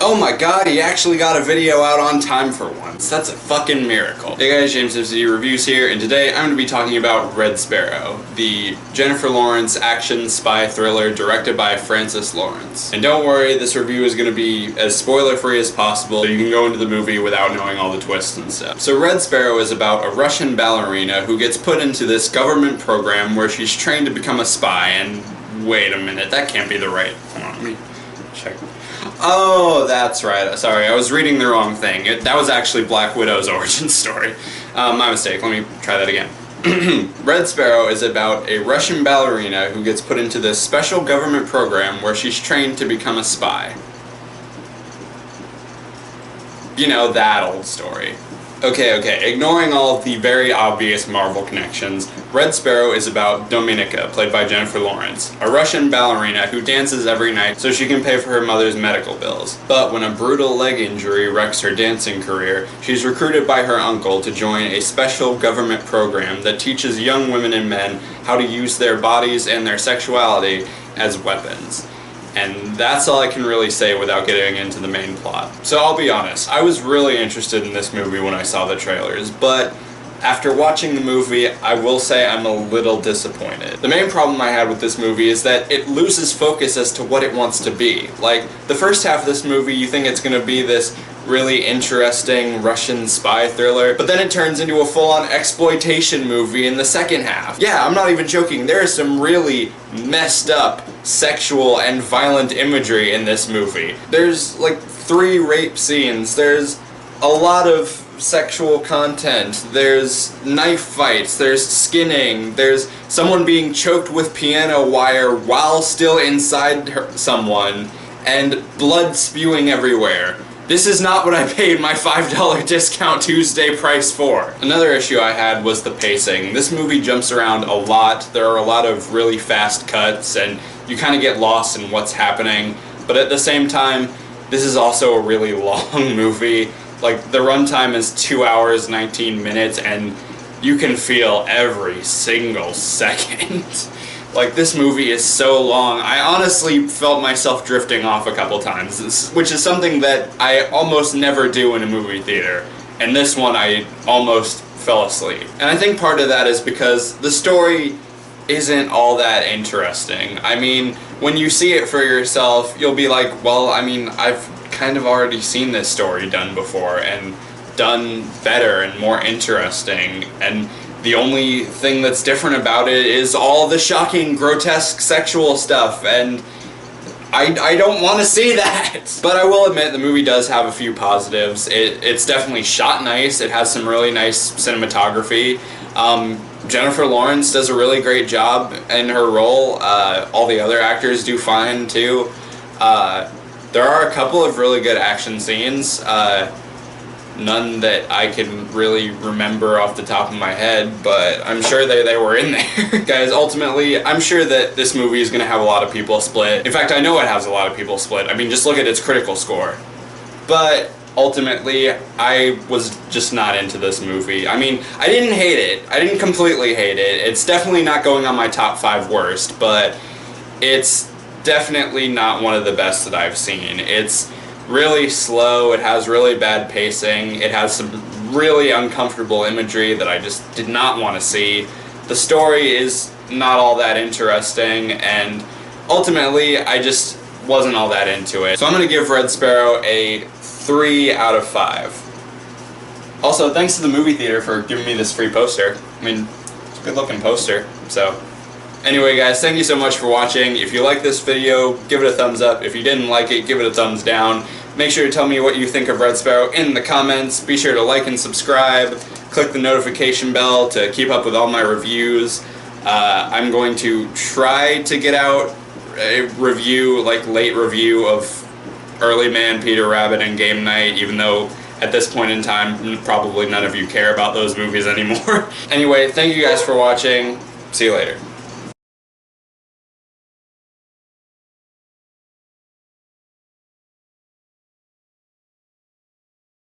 Oh my god, he actually got a video out on time for once. That's a fucking miracle. Hey guys, JamesMCD Reviews here, and today I'm going to be talking about Red Sparrow, the Jennifer Lawrence action spy thriller directed by Francis Lawrence. And don't worry, this review is going to be as spoiler-free as possible, so you can go into the movie without knowing all the twists and stuff. So Red Sparrow is about a Russian ballerina who gets put into this government program where she's trained to become a spy, and wait a minute, that can't be the right... Hold on, let me check. Oh, that's right. Sorry, I was reading the wrong thing. That was actually Black Widow's origin story. My mistake. Let me try that again. Red Sparrow is about a Russian ballerina who gets put into this special government program where she's trained to become a spy. You know, that old story. Okay, ignoring all of the very obvious Marvel connections, Red Sparrow is about Dominika, played by Jennifer Lawrence, a Russian ballerina who dances every night so she can pay for her mother's medical bills. But when a brutal leg injury wrecks her dancing career, she's recruited by her uncle to join a special government program that teaches young women and men how to use their bodies and their sexuality as weapons. And that's all I can really say without getting into the main plot. So I'll be honest, I was really interested in this movie when I saw the trailers, but after watching the movie, I will say I'm a little disappointed. The main problem I had with this movie is that it loses focus as to what it wants to be. Like, the first half of this movie, you think it's gonna be this really interesting Russian spy thriller, but then it turns into a full-on exploitation movie in the second half. Yeah, I'm not even joking, there is some really messed up sexual and violent imagery in this movie. There's like 3 rape scenes, there's a lot of sexual content, there's knife fights, there's skinning, there's someone being choked with piano wire while still inside someone, and blood spewing everywhere. This is not what I paid my $5 discount Tuesday price for. Another issue I had was the pacing. This movie jumps around a lot, there are a lot of really fast cuts, and you kind of get lost in what's happening, but at the same time, this is also a really long movie. Like, the runtime is 2 hours, 19 minutes, and you can feel every single second. Like, this movie is so long, I honestly felt myself drifting off a couple times, which is something that I almost never do in a movie theater. And this one, I almost fell asleep. And I think part of that is because the story isn't all that interesting. I mean, when you see it for yourself, you'll be like, well, I mean, I've kind of already seen this story done before, and done better and more interesting, and the only thing that's different about it is all the shocking, grotesque sexual stuff, and I don't want to see that! But I will admit, the movie does have a few positives. It's definitely shot nice, it has some really nice cinematography. Jennifer Lawrence does a really great job in her role. All the other actors do fine, too. There are a couple of really good action scenes. None that I can really remember off the top of my head, but I'm sure they were in there. Guys, ultimately, I'm sure that this movie is going to have a lot of people split. In fact, I know it has a lot of people split. I mean, just look at its critical score. But ultimately, I was just not into this movie. I mean, I didn't hate it. I didn't completely hate it. It's definitely not going on my top 5 worst, but it's definitely not one of the best that I've seen. It's really slow, it has really bad pacing, it has some really uncomfortable imagery that I just did not want to see. The story is not all that interesting, and ultimately I just wasn't all that into it. So I'm going to give Red Sparrow a 3 out of 5. Also, thanks to the movie theater for giving me this free poster. I mean, it's a good looking poster, so... Anyway guys, thank you so much for watching. If you like this video, give it a thumbs up. If you didn't like it, give it a thumbs down. Make sure to tell me what you think of Red Sparrow in the comments. Be sure to like and subscribe. Click the notification bell to keep up with all my reviews. I'm going to try to get out a review, like late review of Early Man, Peter Rabbit, and Game Night, even though at this point in time, probably none of you care about those movies anymore. Anyway, thank you guys for watching. See you later.